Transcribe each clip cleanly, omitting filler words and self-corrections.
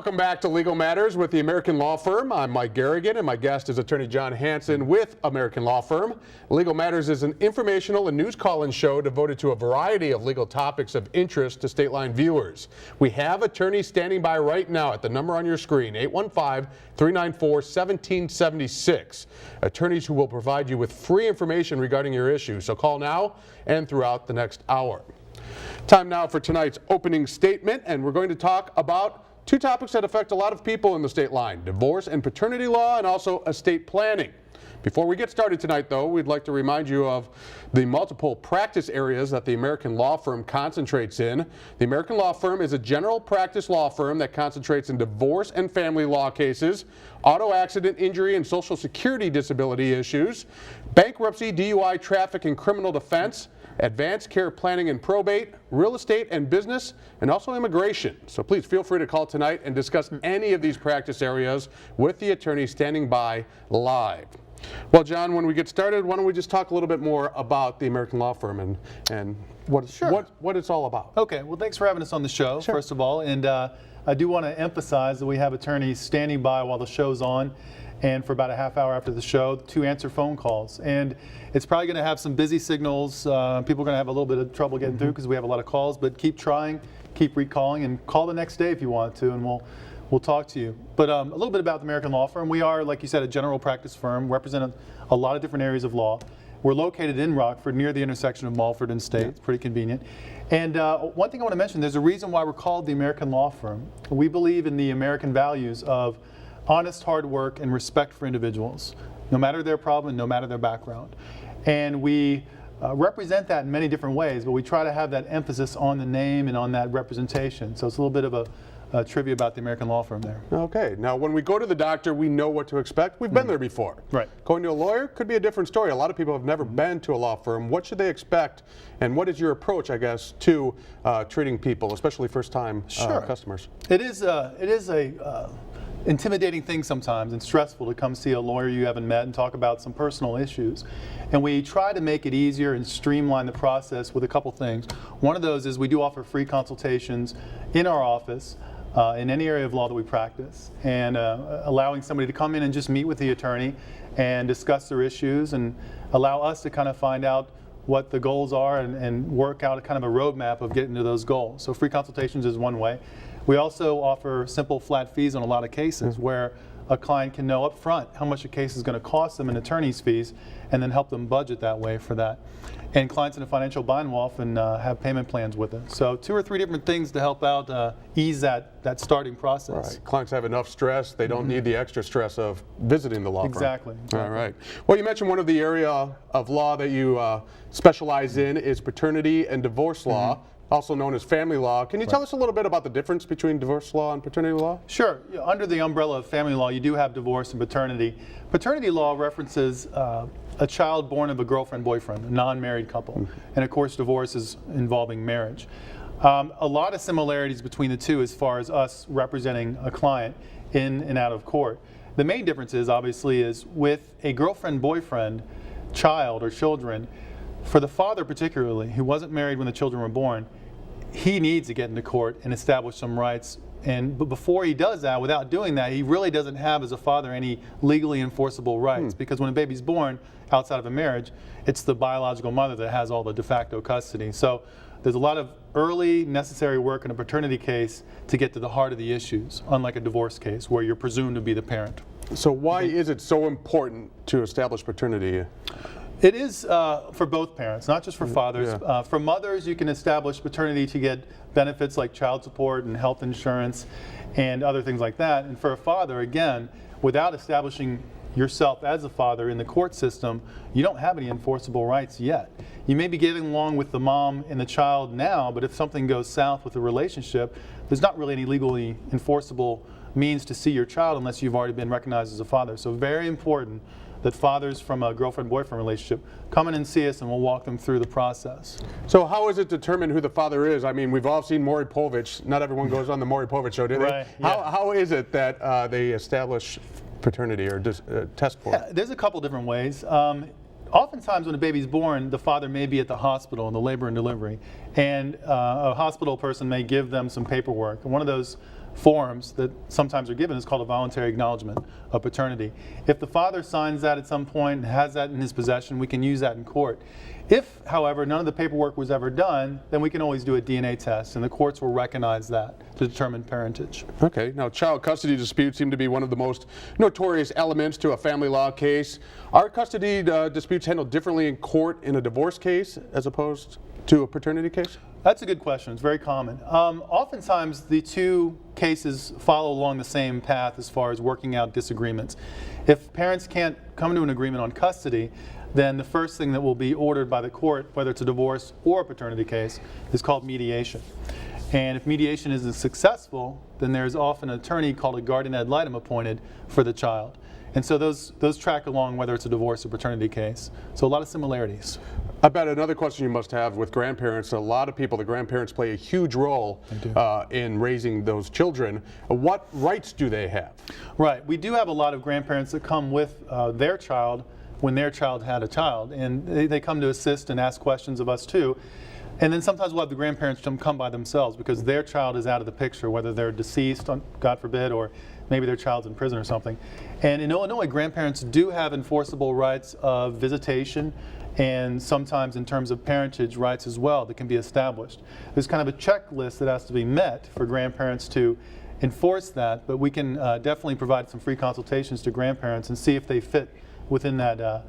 Welcome back to Legal Matters with the American Law Firm. I'm Mike Garrigan, and my guest is attorney John Hansen with American Law Firm. Legal Matters is an informational and news call-in show devoted to a variety of legal topics of interest to State Line viewers. We have attorneys standing by right now at the number on your screen, 815-394-1776. Attorneys who will provide you with free information regarding your issue. So call now and throughout the next hour. Time now for tonight's opening statement, and we're going to talk about two topics that affect a lot of people in the state line: divorce and paternity law, and also estate planning. Before we get started tonight, though, we'd like to remind you of the multiple practice areas that the American Law Firm concentrates in. The American Law Firm is a general practice law firm that concentrates in divorce and family law cases, auto accident, injury, and Social Security disability issues, bankruptcy, DUI, traffic, and criminal defense, advanced care planning and probate, real estate and business, and also immigration. So please feel free to call tonight and discuss any of these practice areas with the attorney standing by live. Well, John, when we get started, why don't we just talk a little bit more about the American Law Firm and what it's all about. Okay, well, thanks for having us on the show, first of all. And I do want to emphasize that we have attorneys standing by while the show's on, and for about a half hour after the show to answer phone calls. And it's probably going to have some busy signals. People are going to have a little bit of trouble getting through because we have a lot of calls, but keep trying, keep recalling, and call the next day if you want to, and we'll talk to you. But a little bit about the American Law Firm. We are, like you said, a general practice firm, represent a lot of different areas of law. We're located in Rockford, near the intersection of Mulford and State. It's pretty convenient. And one thing I want to mention, there's a reason why we're called the American Law Firm. We believe in the American values of honest, hard work, and respect for individuals, no matter their problem, no matter their background. And we represent that in many different ways, but we try to have that emphasis on the name and on that representation. So it's a little bit of a trivia about the American Law Firm there. Okay, now when we go to the doctor, we know what to expect. We've been there before. Right. Going to a lawyer could be a different story. A lot of people have never been to a law firm. What should they expect, and what is your approach, I guess, to treating people, especially first-time customers? It is a intimidating thing sometimes and stressful to come see a lawyer you haven't met and talk about some personal issues. And we try to make it easier and streamline the process with a couple things. One of those is we do offer free consultations in our office in any area of law that we practice, and allowing somebody to come in and just meet with the attorney and discuss their issues and allow us to kind of find out what the goals are and work out a kind of a roadmap of getting to those goals. So free consultations is one way. We also offer simple flat fees on a lot of cases where a client can know up front how much a case is going to cost them in attorney's fees, and then help them budget that way for that. And clients in a financial bind will often have payment plans with it. So 2 or 3 different things to help out ease that starting process. Right. Clients have enough stress. They don't need the extra stress of visiting the law firm. Exactly. All right. Well, you mentioned one of the area of law that you specialize in is paternity and divorce law, also known as family law. Can you tell us a little bit about the difference between divorce law and paternity law? Sure. Under the umbrella of family law, you do have divorce and paternity. Paternity law references a child born of a girlfriend-boyfriend, a non-married couple. And of course, divorce is involving marriage. A lot of similarities between the two as far as us representing a client in and out of court. The main difference is, obviously, is with a girlfriend-boyfriend child or children, for the father particularly, who wasn't married when the children were born, he needs to get into court and establish some rights. But before he does that, without doing that, he really doesn't have as a father any legally enforceable rights, because when a baby's born outside of a marriage, it's the biological mother that has all the de facto custody. So there's a lot of early necessary work in a paternity case to get to the heart of the issues, unlike a divorce case where you're presumed to be the parent. So why is it so important to establish paternity? It is for both parents, not just for fathers. For mothers, you can establish paternity to get benefits like child support and health insurance and other things like that. And for a father, again, without establishing yourself as a father in the court system, you don't have any enforceable rights yet. You may be getting along with the mom and the child now, but if something goes south with the relationship, there's not really any legally enforceable means to see your child unless you've already been recognized as a father. So very important that fathers from a girlfriend-boyfriend relationship come in and see us, and we'll walk them through the process. So how is it determined who the father is? I mean, we've all seen Maury Povich. Not everyone goes on the Maury Povich show, do they? Right, yeah. How is it that they establish paternity or test for it? There's a couple different ways. Oftentimes when a baby's born, the father may be at the hospital in the labor and delivery, and a hospital person may give them some paperwork. And one of those forms that sometimes are given is called a voluntary acknowledgement of paternity. If the father signs that at some point and has that in his possession, we can use that in court. If, however, none of the paperwork was ever done, then we can always do a DNA test, and the courts will recognize that to determine parentage. Okay, now child custody disputes seem to be one of the most notorious elements to a family law case. Are custody disputes handled differently in court in a divorce case as opposed to a paternity case? That's a good question. It's very common. Oftentimes, the two cases follow along the same path as far as working out disagreements. If parents can't come to an agreement on custody, then the first thing that will be ordered by the court, whether it's a divorce or a paternity case, is called mediation. And if mediation isn't successful, then there's often an attorney called a guardian ad litem appointed for the child. And so those track along whether it's a divorce or paternity case. So a lot of similarities. I bet another question you must have with grandparents, a lot of people, the grandparents play a huge role in raising those children. What rights do they have? Right. We do have a lot of grandparents that come with their child when their child had a child, and they come to assist and ask questions of us too. And then sometimes we'll have the grandparents come by themselves because their child is out of the picture, whether they're deceased, God forbid, or maybe their child's in prison or something. And in Illinois, grandparents do have enforceable rights of visitation, and sometimes in terms of parentage rights as well that can be established. There's kind of a checklist that has to be met for grandparents to enforce that, but we can definitely provide some free consultations to grandparents and see if they fit within that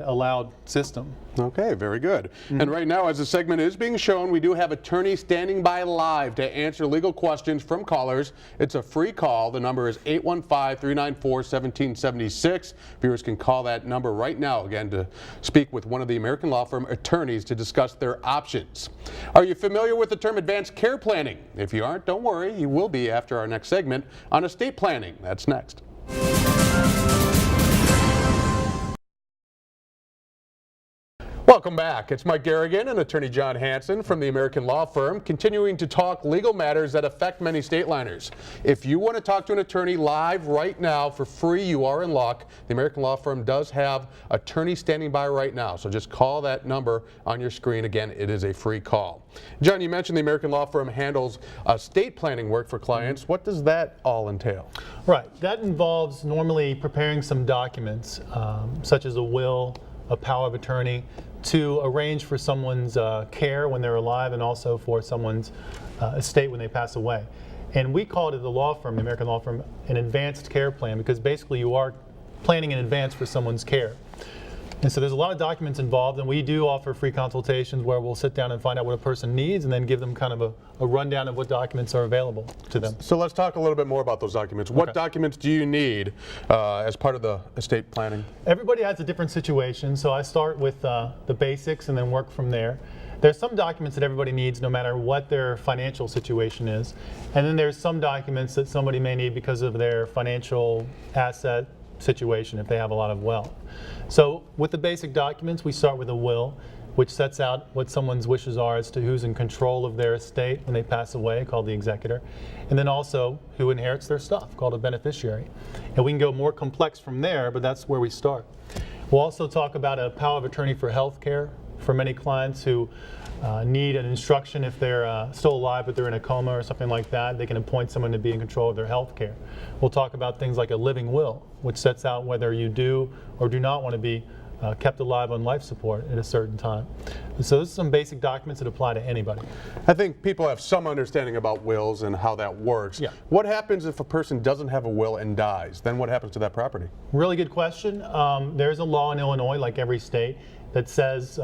allowed system. Okay, very good. And right now, as the segment is being shown, we do have attorneys standing by live to answer legal questions from callers. It's a free call. The number is 815-394-1776. Viewers can call that number right now, again, to speak with one of the American law firm attorneys to discuss their options. Are you familiar with the term advanced care planning? If you aren't, don't worry. You will be after our next segment on estate planning. That's next. Welcome back. It's Mike Garrigan and attorney John Hansen from the American Law Firm, continuing to talk legal matters that affect many state liners. If you want to talk to an attorney live right now for free, you are in luck. The American Law Firm does have attorneys standing by right now, so just call that number on your screen. Again, it is a free call. John, you mentioned the American Law Firm handles estate planning work for clients. What does that all entail? Right. That involves normally preparing some documents, such as a will, a power of attorney, to arrange for someone's care when they're alive and also for someone's estate when they pass away. And we call it at the law firm, the American Law Firm, an advanced care plan, because basically you are planning in advance for someone's care. And so there's a lot of documents involved, and we do offer free consultations where we'll sit down and find out what a person needs and then give them kind of a rundown of what documents are available to them. So let's talk a little bit more about those documents. What documents do you need as part of the estate planning? Everybody has a different situation, so I start with the basics and then work from there. There's some documents that everybody needs no matter what their financial situation is. And then there's some documents that somebody may need because of their financial asset situation if they have a lot of wealth. So with the basic documents, we start with a will, which sets out what someone's wishes are as to who's in control of their estate when they pass away, called the executor, and then also who inherits their stuff, called a beneficiary. And we can go more complex from there, but that's where we start. We'll also talk about a power of attorney for health care for many clients who need an instruction if they're still alive but they're in a coma or something like that. They can appoint someone to be in control of their health care. We'll talk about things like a living will, which sets out whether you do or do not want to be kept alive on life support at a certain time. So this is some basic documents that apply to anybody. I think people have some understanding about wills and how that works. Yeah. What happens if a person doesn't have a will and dies? Then what happens to that property? Really good question. There's a law in Illinois, like every state, that says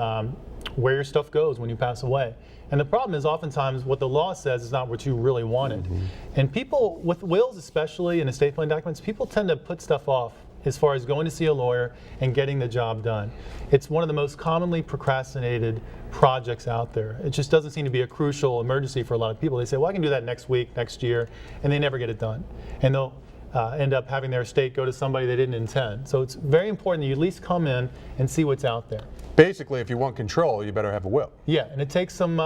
where your stuff goes when you pass away. And the problem is oftentimes what the law says is not what you really wanted. And people, with wills especially and estate planning documents, people tend to put stuff off as far as going to see a lawyer and getting the job done. It's one of the most commonly procrastinated projects out there. It just doesn't seem to be a crucial emergency for a lot of people. They say, well, I can do that next week, next year, and they never get it done. And they'll end up having their estate go to somebody they didn't intend. So it's very important that you at least come in and see what's out there. Basically, if you want control, you better have a will. Yeah, and it takes some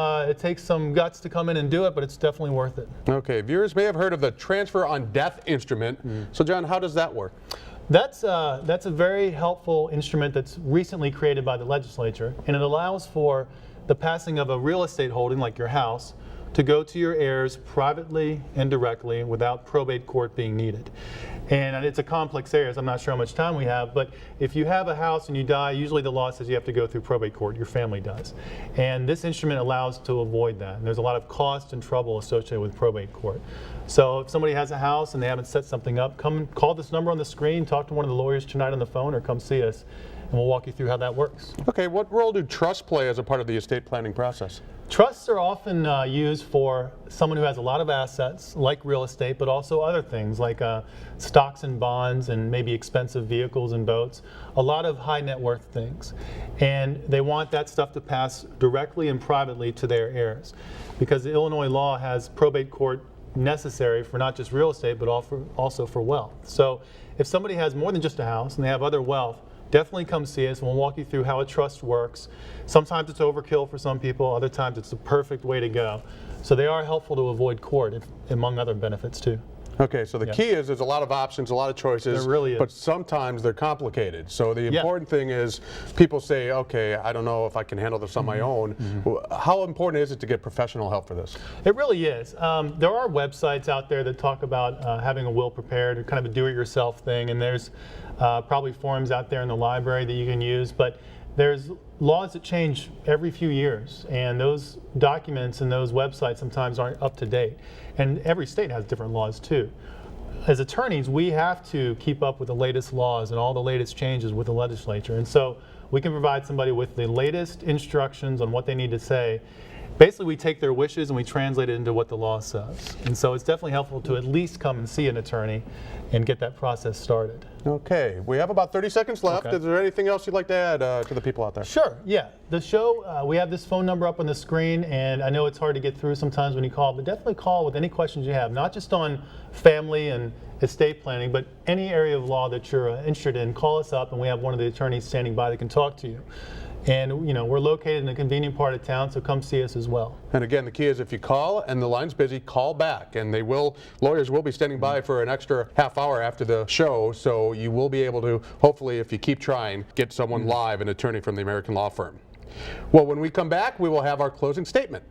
guts to come in and do it, but it's definitely worth it. Okay, viewers may have heard of the transfer on death instrument. So John, how does that work? That's a very helpful instrument that's recently created by the legislature, and it allows for the passing of a real estate holding like your house to go to your heirs privately and directly without probate court being needed. And it's a complex area, so I'm not sure how much time we have, but if you have a house and you die, usually the law says you have to go through probate court, your family does. And this instrument allows to avoid that. And there's a lot of cost and trouble associated with probate court. So if somebody has a house and they haven't set something up, come call this number on the screen, talk to one of the lawyers tonight on the phone, or come see us, and we'll walk you through how that works. Okay, what role do trusts play as a part of the estate planning process? Trusts are often used for someone who has a lot of assets, like real estate, but also other things like stocks and bonds and maybe expensive vehicles and boats, a lot of high net worth things. And they want that stuff to pass directly and privately to their heirs, because the Illinois law has probate court necessary for not just real estate, but also for wealth. So if somebody has more than just a house and they have other wealth, definitely come see us and we'll walk you through how a trust works. Sometimes it's overkill for some people, other times it's the perfect way to go. So they are helpful to avoid court, among other benefits too. Okay, so the key is there's a lot of options, a lot of choices, There really is. but sometimes they're complicated. So the important thing is people say, okay, I don't know if I can handle this on my own. How important is it to get professional help for this? It really is. There are websites out there that talk about having a will prepared, or kind of a do-it-yourself thing, and there's probably forums out there in the library that you can use, but there's laws that change every few years, and those documents and those websites sometimes aren't up to date. And every state has different laws too. As attorneys, we have to keep up with the latest laws and all the latest changes with the legislature. And so we can provide somebody with the latest instructions on what they need to say. Basically, we take their wishes and we translate it into what the law says. And so it's definitely helpful to at least come and see an attorney and get that process started. Okay, we have about 30 seconds left. Okay. Is there anything else you'd like to add to the people out there? Sure, yeah. The show, we have this phone number up on the screen, and I know it's hard to get through sometimes when you call, but definitely call with any questions you have, not just on family and estate planning, but any area of law that you're interested in. Call us up, and we have one of the attorneys standing by that can talk to you. And we're located in a convenient part of town, so come see us as well. And again, the key is if you call and the line's busy, call back, and lawyers will be standing by for an extra half hour after the show, so you will be able to, hopefully, if you keep trying, get someone live, an attorney from the American law firm. Well, when we come back, we will have our closing statement.